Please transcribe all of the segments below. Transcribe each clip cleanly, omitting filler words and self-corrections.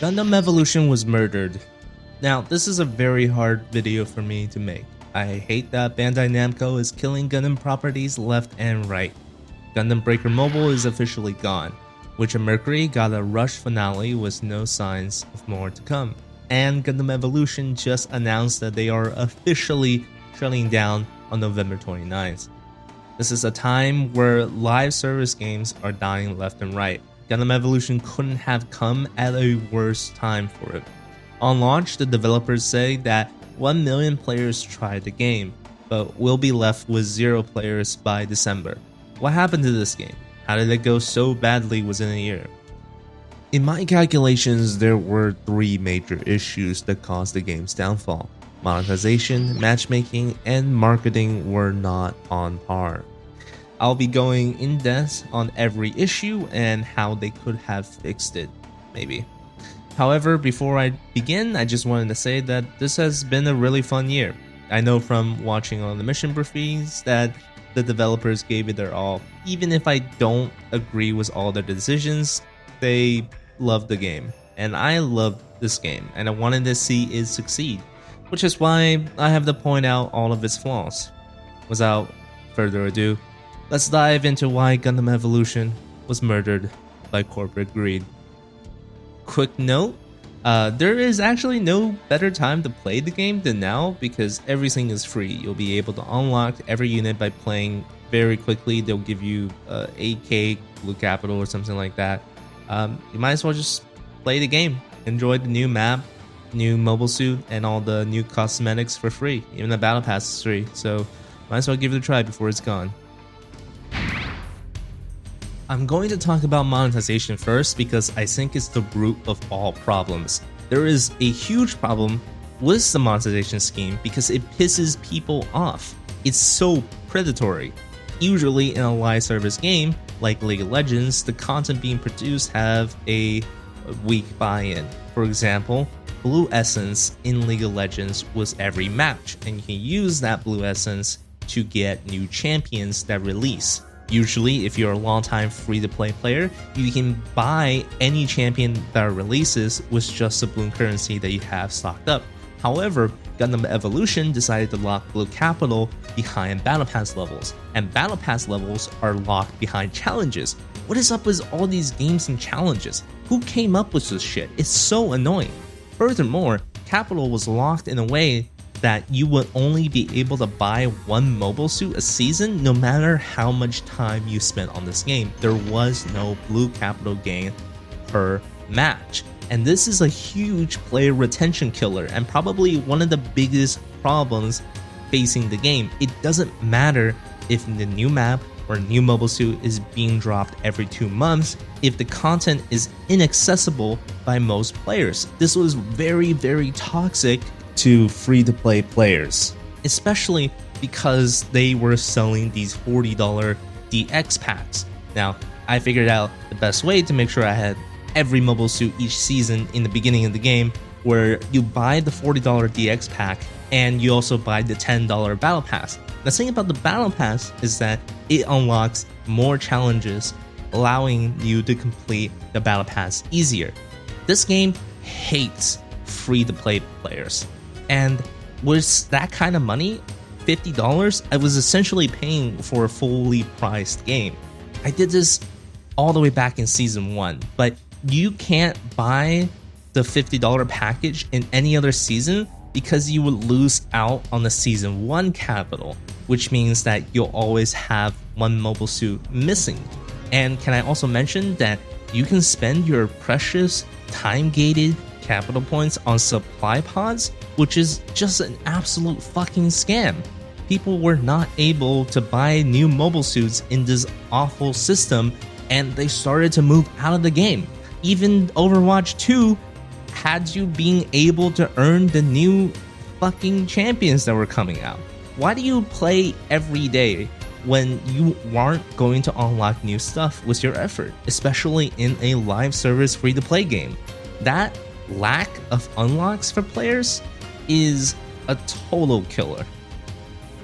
Gundam Evolution was murdered. Now, this is a very hard video for me to make. I hate that Bandai Namco is killing Gundam properties left and right. Gundam Breaker Mobile is officially gone. Witcher Mercury got a rush finale with no signs of more to come. And Gundam Evolution just announced that they are officially shutting down on November 29th. This is a time where live service games are dying left and right. Gundam Evolution couldn't have come at a worse time for it. On launch, the developers say that 1 million players tried the game, but will be left with 0 players by December. What happened to this game? How did it go so badly within a year? In my calculations, there were 3 major issues that caused the game's downfall. Monetization, matchmaking, and marketing were not on par. I'll be going in depth on every issue and how they could have fixed it, maybe. However, before I begin, I just wanted to say that this has been a really fun year. I know from watching on the mission briefings that the developers gave it their all. Even if I don't agree with all their decisions, they loved the game. And I loved this game, and I wanted to see it succeed, which is why I have to point out all of its flaws. Without further ado, let's dive into why Gundam Evolution was murdered by corporate greed. Quick note, there is actually no better time to play the game than now because everything is free. You'll be able to unlock every unit by playing very quickly. They'll give you 8k blue capital or something like that. You might as well just play the game. Enjoy the new map, new mobile suit, and all the new cosmetics for free. Even the battle pass is free, so might as well give it a try before it's gone. I'm going to talk about monetization first because I think it's the root of all problems. There is a huge problem with the monetization scheme because it pisses people off. It's so predatory. Usually in a live service game like League of Legends, the content being produced have a weak buy-in. For example, Blue Essence in League of Legends was every match, and you can use that Blue Essence to get new champions that release. Usually, if you're a long-time free-to-play player, you can buy any champion that releases with just the blue currency that you have stocked up. However, Gundam Evolution decided to lock blue capital behind Battle Pass levels, and Battle Pass levels are locked behind challenges. What is up with all these games and challenges? Who came up with this shit? It's so annoying. Furthermore, capital was locked in a way that you would only be able to buy 1 mobile suit a season no matter how much time you spent on this game. There was no blue capital gain per match. And this is a huge player retention killer and probably one of the biggest problems facing the game. It doesn't matter if the new map or new mobile suit is being dropped every 2 months if the content is inaccessible by most players. This was very, very toxic to free-to-play players, especially because they were selling these $40 DX packs. Now, I figured out the best way to make sure I had every mobile suit each season in the beginning of the game, where you buy the $40 DX pack and you also buy the $10 battle pass. The thing about the battle pass is that it unlocks more challenges, allowing you to complete the battle pass easier. This game hates free-to-play players. And with that kind of money, $50, I was essentially paying for a fully priced game. I did this all the way back in Season 1, but you can't buy the $50 package in any other season because you would lose out on the Season 1 capital, which means that you'll always have 1 mobile suit missing. And can I also mention that you can spend your precious time-gated capital points on supply pods, which is just an absolute fucking scam. People were not able to buy new mobile suits in this awful system, and they started to move out of the game. Even Overwatch 2 had you being able to earn the new fucking champions that were coming out. Why do you play every day when you aren't going to unlock new stuff with your effort, especially in a live service free-to-play game? That lack of unlocks for players is a total killer.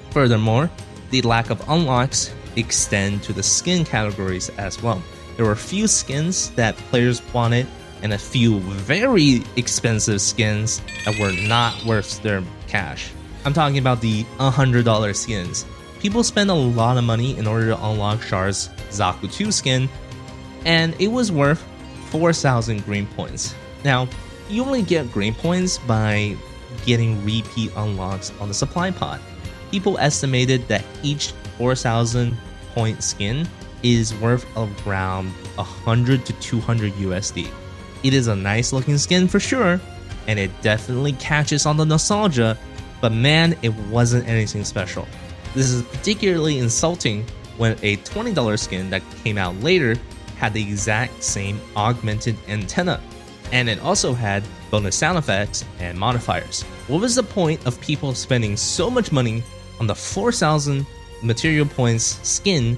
Furthermore, the lack of unlocks extend to the skin categories as well. There were a few skins that players wanted and a few very expensive skins that were not worth their cash. I'm talking about the $100 skins. People spend a lot of money in order to unlock Char's Zaku 2 skin, and it was worth 4,000 green points. Now, you only get green points by getting repeat unlocks on the supply pod. People estimated that each 4,000 point skin is worth around 100 to 200 USD. It is a nice looking skin for sure, and it definitely catches on the nostalgia, but man, it wasn't anything special. This is particularly insulting when a $20 skin that came out later had the exact same augmented antenna, and it also had bonus sound effects and modifiers. What was the point of people spending so much money on the 4,000 material points skin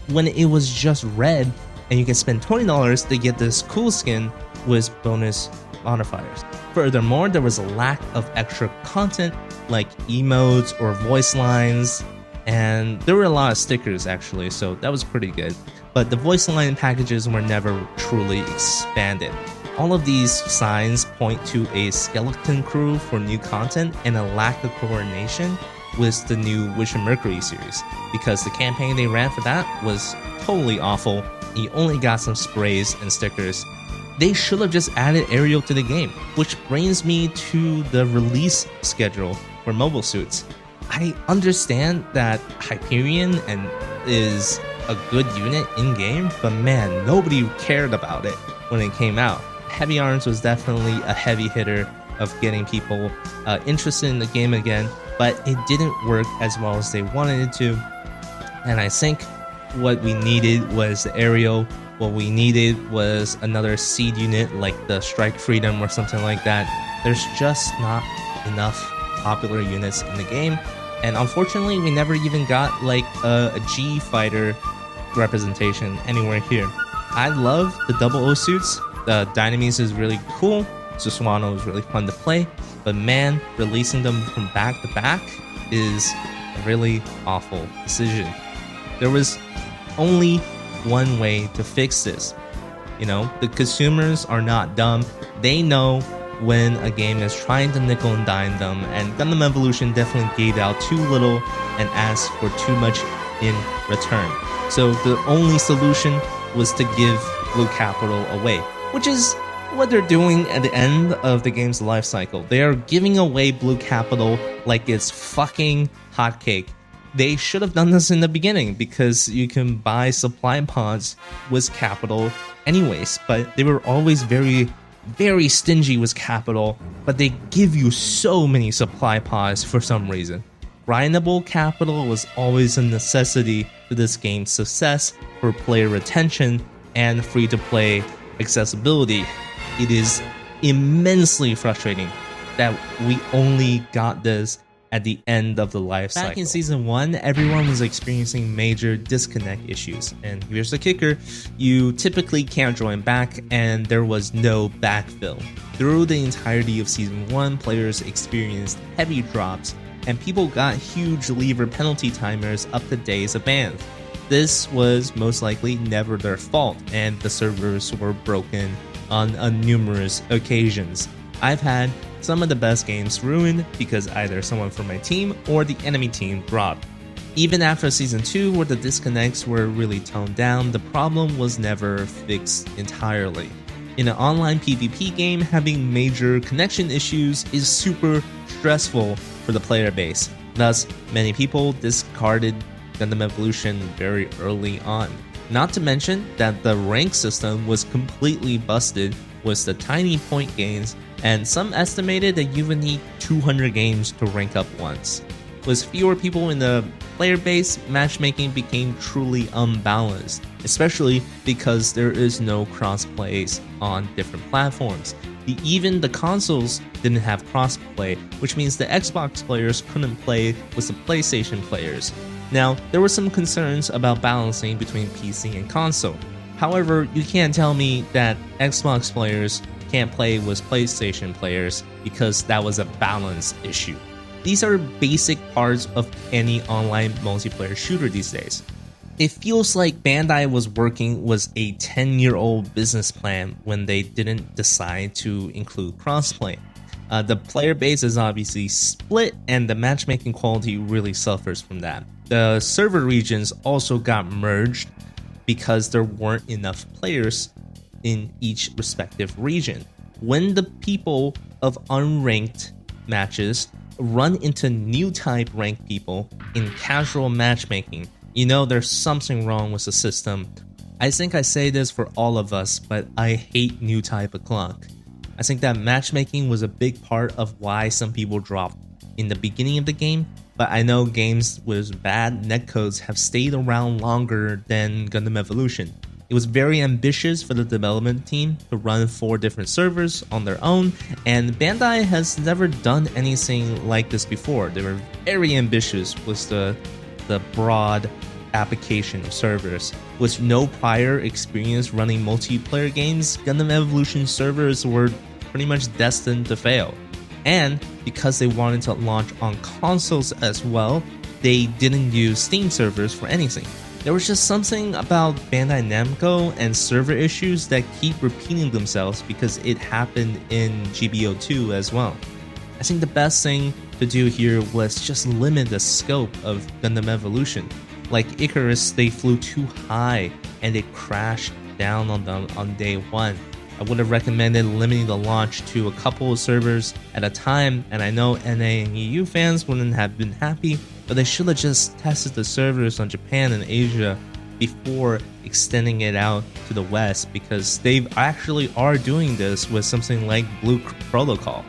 when it was just red and you can spend $20 to get this cool skin with bonus modifiers? Furthermore, there was a lack of extra content like emotes or voice lines, and there were a lot of stickers actually, so that was pretty good. But the voice line packages were never truly expanded. All of these signs point to a skeleton crew for new content and a lack of coordination with the new Wish of Mercury series, because the campaign they ran for that was totally awful. You only got some sprays and stickers. They should have just added Ariel to the game, which brings me to the release schedule for mobile suits. I understand that Hyperion is a good unit in-game, but man, nobody cared about it when it came out. Heavy Arms was definitely a heavy hitter of getting people interested in the game again, but it didn't work as well as they wanted it to. And I think what we needed was the Ariel. What we needed was another seed unit like the Strike Freedom or something like that. There's just not enough popular units in the game, and unfortunately we never even got like a G fighter representation anywhere here. I love the double O suits. The Dynamis is really cool. Susuano is really fun to play, but man, releasing them from back to back is a really awful decision. There was only one way to fix this. You know, the consumers are not dumb. They know when a game is trying to nickel and dime them, and Gundam Evolution definitely gave out too little and asked for too much in return. So the only solution was to give Blue Capital away, which is what they're doing at the end of the game's life cycle. They are giving away Blue Capital like it's fucking hotcake. They should have done this in the beginning, because you can buy supply pods with capital anyways, but they were always very stingy with capital, but they give you so many supply pods for some reason. Grindable capital was always a necessity to this game's success for player retention and free-to-play accessibility. It is immensely frustrating that we only got this at the end of the life cycle. Back in Season 1, everyone was experiencing major disconnect issues, and here's the kicker: you typically can't join back, and there was no backfill. Through the entirety of Season 1, players experienced heavy drops, and people got huge lever penalty timers up to days of bans. This was most likely never their fault, and the servers were broken on numerous occasions. I've had some of the best games ruined because either someone from my team or the enemy team dropped. Even after Season 2, where the disconnects were really toned down, the problem was never fixed entirely. In an online PvP game, having major connection issues is super stressful for the player base. Thus, many people discarded Gundam Evolution very early on. Not to mention that the rank system was completely busted with the tiny point gains, and some estimated that you would need 200 games to rank up once. With fewer people in the player base, matchmaking became truly unbalanced, especially because there is no crossplays on different platforms. Even the consoles didn't have crossplay, which means the Xbox players couldn't play with the PlayStation players. Now, there were some concerns about balancing between PC and console. However, you can't tell me that Xbox players can't play with PlayStation players because that was a balance issue. These are basic parts of any online multiplayer shooter these days. It feels like Bandai was working was a 10-year-old business plan when they didn't decide to include crossplay. The player base is obviously split, and the matchmaking quality really suffers from that. The server regions also got merged because there weren't enough players in each respective region. When the people of unranked matches run into new type ranked people in casual matchmaking, you know there's something wrong with the system. I think I say this for all of us, but I hate new type o'clock. I think that matchmaking was a big part of why some people dropped in the beginning of the game, but I know games with bad netcodes have stayed around longer than Gundam Evolution. It was very ambitious for the development team to run 4 different servers on their own, and Bandai has never done anything like this before. They were very ambitious with the broad application of servers. With no prior experience running multiplayer games, Gundam Evolution servers were pretty much destined to fail. And because they wanted to launch on consoles as well, they didn't use Steam servers for anything. There was just something about Bandai Namco and server issues that keep repeating themselves because it happened in GBO2 as well. I think the best thing to do here was just limit the scope of Gundam Evolution. Like Icarus, they flew too high and it crashed down on them on day 1. I would have recommended limiting the launch to a couple of servers at a time, and I know NA and EU fans wouldn't have been happy, but they should have just tested the servers on Japan and Asia before extending it out to the West, because they actually are doing this with something like Blue Protocol.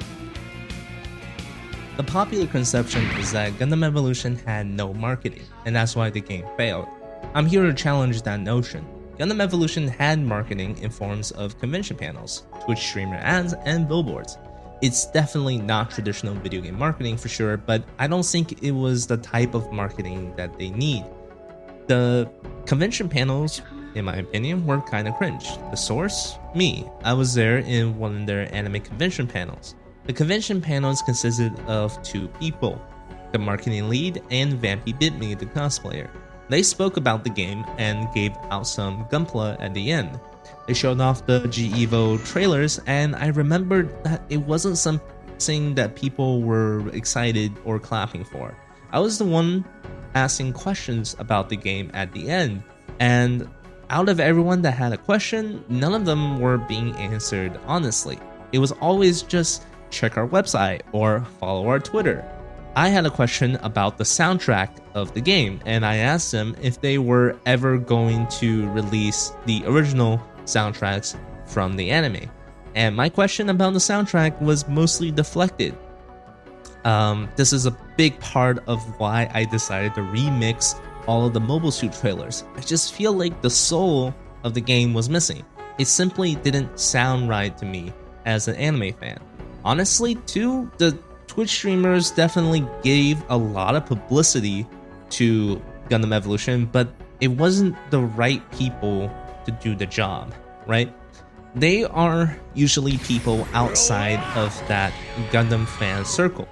The popular conception is that Gundam Evolution had no marketing, and that's why the game failed. I'm here to challenge that notion. Gundam Evolution had marketing in forms of convention panels, Twitch streamer ads, and billboards. It's definitely not traditional video game marketing for sure, but I don't think it was the type of marketing that they need. The convention panels, in my opinion, were kinda cringe. The source? Me. I was there in one of their anime convention panels. The convention panels consisted of 2 people, the marketing lead and Vampy Bitme, the cosplayer. They spoke about the game and gave out some gunpla at the end. They showed off the GunEvo trailers, and I remembered that it wasn't something that people were excited or clapping for. I was the one asking questions about the game at the end, and out of everyone that had a question, none of them were being answered honestly. It was always just check our website or follow our Twitter. I had a question about the soundtrack of the game, and I asked them if they were ever going to release the original soundtracks from the anime. And my question about the soundtrack was mostly deflected. This is a big part of why I decided to remix all of the Mobile Suit trailers. I just feel like the soul of the game was missing. It simply didn't sound right to me as an anime fan. Honestly, too, the Twitch streamers definitely gave a lot of publicity to Gundam Evolution, but it wasn't the right people to do the job, right? They are usually people outside of that Gundam fan circle.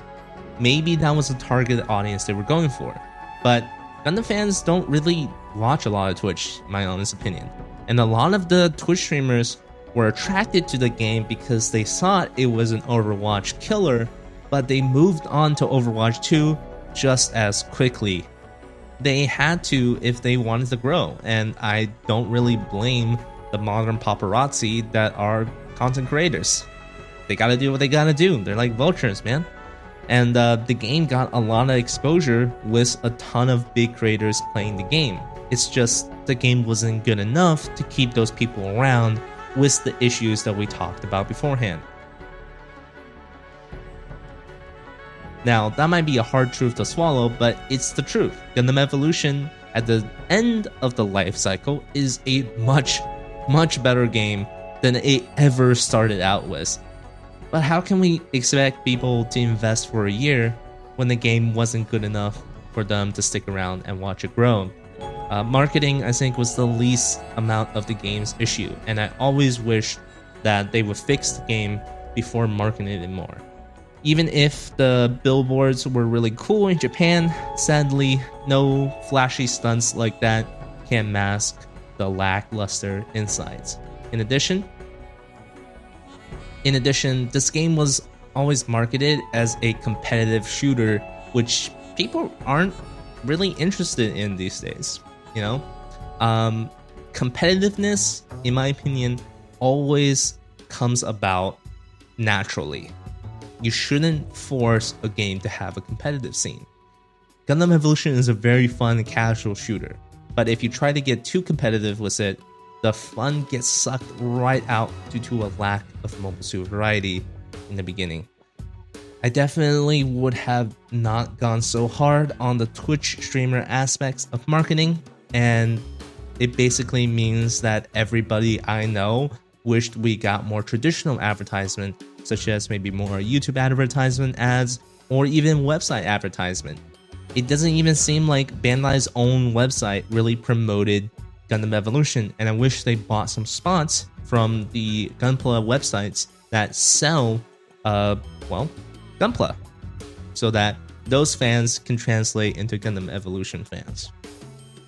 Maybe that was the target audience they were going for, but Gundam fans don't really watch a lot of Twitch, in my honest opinion. And a lot of the Twitch streamers were attracted to the game because they thought it was an Overwatch killer, but they moved on to Overwatch 2 just as quickly. They had to if they wanted to grow, and I don't really blame the modern paparazzi that are content creators. They gotta do what they gotta do. They're like vultures, man. And the game got a lot of exposure with a ton of big creators playing the game. It's just the game wasn't good enough to keep those people around with the issues that we talked about beforehand. Now, that might be a hard truth to swallow, but it's the truth. Gundam Evolution, at the end of the life cycle, is a much better game than it ever started out with. But how can we expect people to invest for a year when the game wasn't good enough for them to stick around and watch it grow? Marketing, I think, was the least amount of the game's issue, and I always wish that they would fix the game before marketing it more. Even if the billboards were really cool in Japan, sadly, no flashy stunts like that can't mask the lackluster insights. In addition, this game was always marketed as a competitive shooter, which people aren't really interested in these days, you know? Competitiveness, in my opinion, always comes about naturally. You shouldn't force a game to have a competitive scene. Gundam Evolution is a very fun casual shooter, but if you try to get too competitive with it, the fun gets sucked right out due to a lack of mobile suit variety in the beginning. I definitely would have not gone so hard on the Twitch streamer aspects of marketing, and it basically means that everybody I know wished we got more traditional advertisement, such as maybe more YouTube advertisement ads or even website advertisement. It doesn't even seem like Bandai's own website really promoted Gundam Evolution, and I wish they bought some spots from the Gunpla websites that sell, Gunpla, so that those fans can translate into Gundam Evolution fans.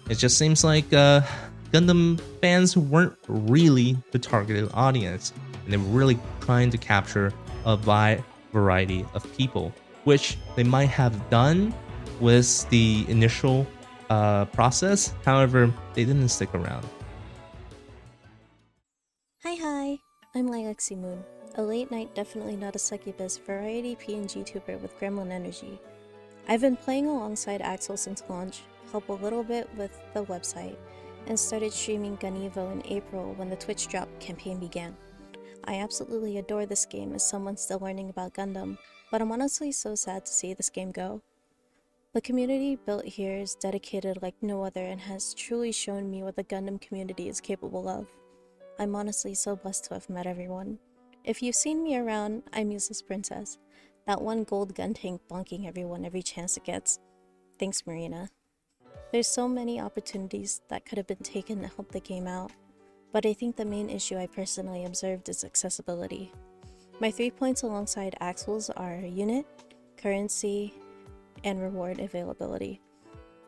It just seems like Gundam fans weren't really the targeted audience, and they were really trying to capture a wide variety of people, which they might have done with the initial process. However, they didn't stick around. Hi, I'm Lilaxy Moon, a late night, definitely not a succubus variety PNG tuber with gremlin energy. I've been playing alongside Axel since launch, help a little bit with the website, and started streaming GunEvo in April when the Twitch drop campaign began. I absolutely adore this game as someone still learning about Gundam, but I'm honestly so sad to see this game go. The community built here is dedicated like no other and has truly shown me what the Gundam community is capable of. I'm honestly so blessed to have met everyone. If you've seen me around, I'm Useless Princess, that one gold gun tank bonking everyone every chance it gets. Thanks, Marina. There's so many opportunities that could have been taken to help the game out, but I think the main issue I personally observed is accessibility. My 3 points alongside Axel's are unit, currency, and reward availability.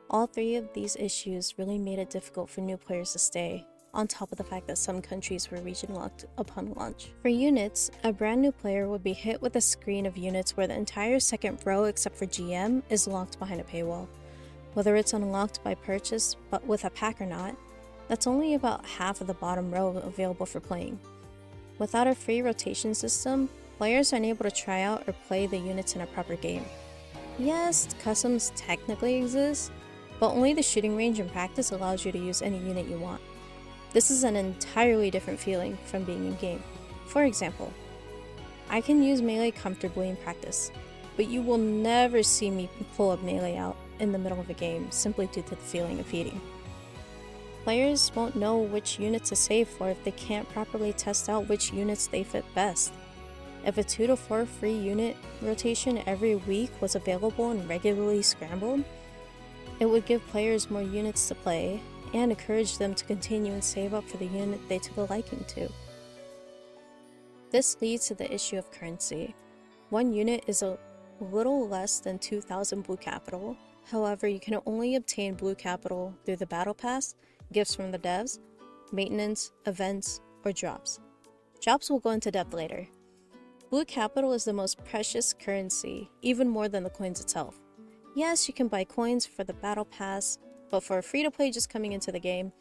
All 3 of these issues really made it difficult for new players to stay, on top of the fact that some countries were region locked upon launch. For units, a brand new player would be hit with a screen of units where the entire second row except for GM is locked behind a paywall. Whether it's unlocked by purchase but with a pack or not, that's only about half of the bottom row available for playing. Without a free rotation system, players aren't able to try out or play the units in a proper game. Yes, customs technically exist, but only the shooting range in practice allows you to use any unit you want. This is an entirely different feeling from being in-game. For example, I can use melee comfortably in practice, but you will never see me pull up melee out in the middle of a game simply due to the feeling of feeding. Players won't know which units to save for if they can't properly test out which units they fit best. If a 2 to 4 free unit rotation every week was available and regularly scrambled, it would give players more units to play and encourage them to continue and save up for the unit they took a liking to. This leads to the issue of currency. One unit is a little less than 2,000 blue capital. However, you can only obtain blue capital through the battle pass, gifts from the devs, maintenance, events, or drops. Drops will go into depth later. Blue capital is the most precious currency, even more than the coins itself. Yes, you can buy coins for the battle pass, but for a free-to-play just coming into the game,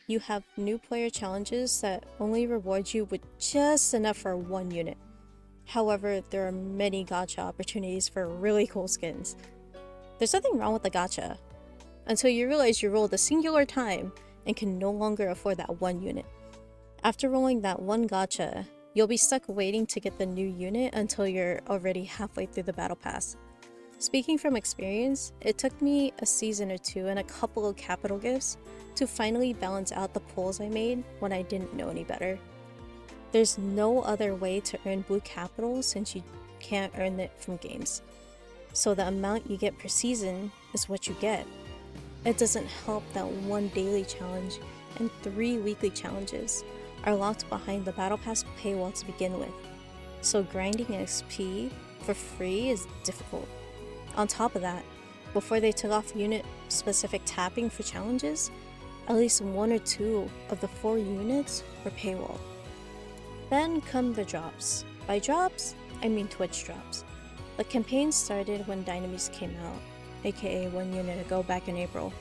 you have new player challenges that only reward you with just enough for one unit. However, there are many gacha opportunities for really cool skins. There's nothing wrong with the gacha, until you realize you rolled a singular time and can no longer afford that one unit. After rolling that one gacha, you'll be stuck waiting to get the new unit until you're already halfway through the battle pass. Speaking from experience, it took me a season or 2 and a couple of capital gifts to finally balance out the pulls I made when I didn't know any better. There's no other way to earn blue capital since you can't earn it from games. So the amount you get per season is what you get. It doesn't help that 1 daily challenge and 3 weekly challenges are locked behind the Battle Pass paywall to begin with, so grinding XP for free is difficult. On top of that, before they took off unit-specific tapping for challenges, at least 1 or 2 of the 4 units were paywall. Then come the drops. By drops, I mean Twitch drops. The campaign started when Dynamis came out, aka 1 unit ago back in April.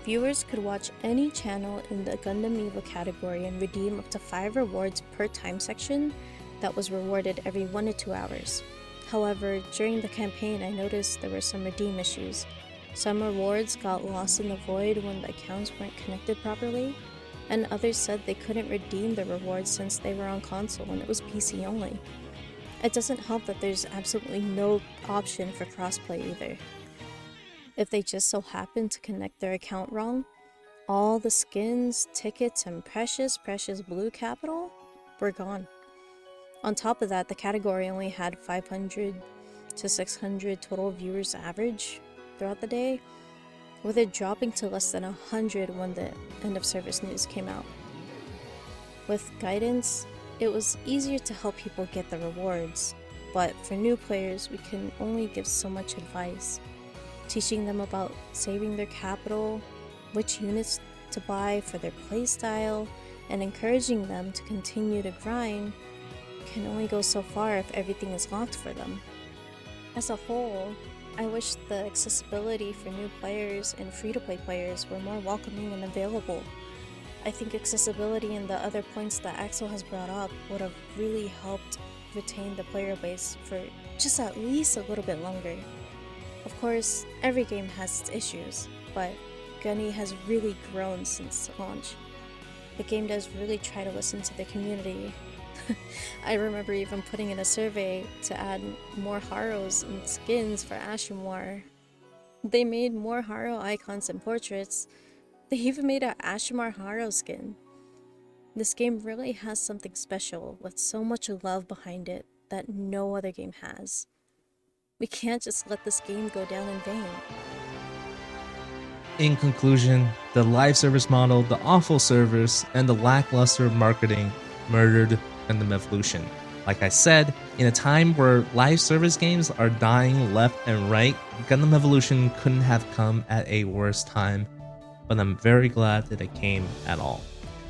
Viewers could watch any channel in the Gundam Evo category and redeem up to 5 rewards per time section that was rewarded every 1 to 2 hours. However, during the campaign I noticed there were some redeem issues. Some rewards got lost in the void when the accounts weren't connected properly, and others said they couldn't redeem the rewards since they were on console and it was PC only. It doesn't help that there's absolutely no option for crossplay either. If they just so happen to connect their account wrong, all the skins, tickets, and precious blue capital were gone. On top of that, the category only had 500 to 600 total viewers average throughout the day, with it dropping to less than 100 when the end of service news came out. With guidance, it was easier to help people get the rewards, but for new players we can only give so much advice. Teaching them about saving their capital, which units to buy for their playstyle, and encouraging them to continue to grind can only go so far if everything is locked for them. As a whole, I wish the accessibility for new players and free-to-play players were more welcoming and available. I think accessibility and the other points that Axel has brought up would have really helped retain the player base for just at least a little bit longer. Of course, every game has its issues, but Gunny has really grown since launch. The game does really try to listen to the community. I remember even putting in a survey to add more Haros and skins for Ashimar. They made more Haro icons and portraits. They even made an Ashimar Haro skin. This game really has something special with so much love behind it that no other game has. We can't just let this game go down in vain. In conclusion, the live service model, the awful servers, and the lackluster marketing murdered Gundam Evolution. Like I said, in a time where live service games are dying left and right, Gundam Evolution couldn't have come at a worse time, but I'm very glad that it came at all.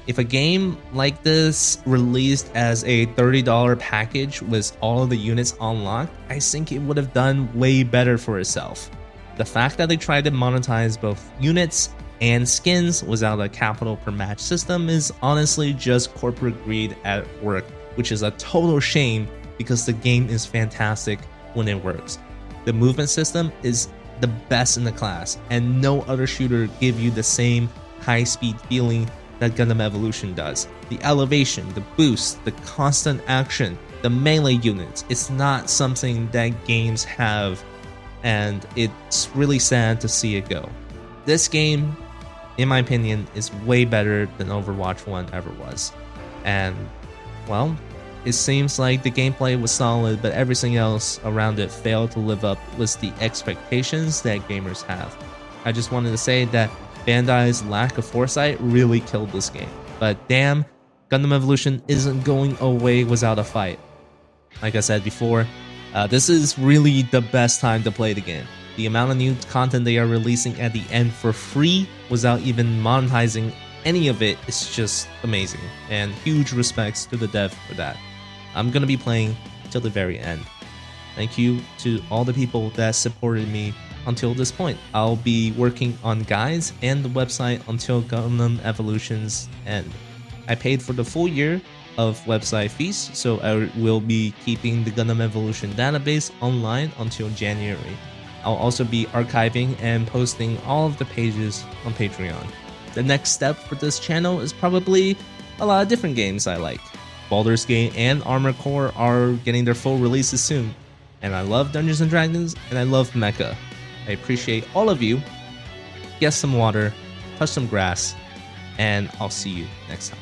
If a game like this released as a $30 package with all of the units unlocked, I think it would have done way better for itself. The fact that they tried to monetize both units and skins without a capital per match system is honestly just corporate greed at work, which is a total shame because the game is fantastic when it works. The movement system is the best in the class, and no other shooter gives you the same high-speed feeling that Gundam Evolution does. The elevation, the boost, the constant action, the melee units, it's not something that games have, and it's really sad to see it go. This game, in my opinion, is way better than Overwatch 1 ever was. And, well, it seems like the gameplay was solid, but everything else around it failed to live up with the expectations that gamers have. I just wanted to say that Bandai's lack of foresight really killed this game. But damn, Gundam Evolution isn't going away without a fight. Like I said before, this is really the best time to play the game. The amount of new content they are releasing at the end for free without even monetizing any of it is just amazing, and huge respects to the dev for that. I'm gonna be playing till the very end. Thank you to all the people that supported me until this point. I'll be working on guides and the website until Gundam Evolution's end. I paid for the full year of website fees, so I will be keeping the Gundam Evolution database online until January. I'll also be archiving and posting all of the pages on Patreon. The next step for this channel is probably a lot of different games I like. Baldur's Gate and Armored Core are getting their full releases soon. And I love Dungeons & Dragons, and I love Mecha. I appreciate all of you. Get some water, touch some grass, and I'll see you next time.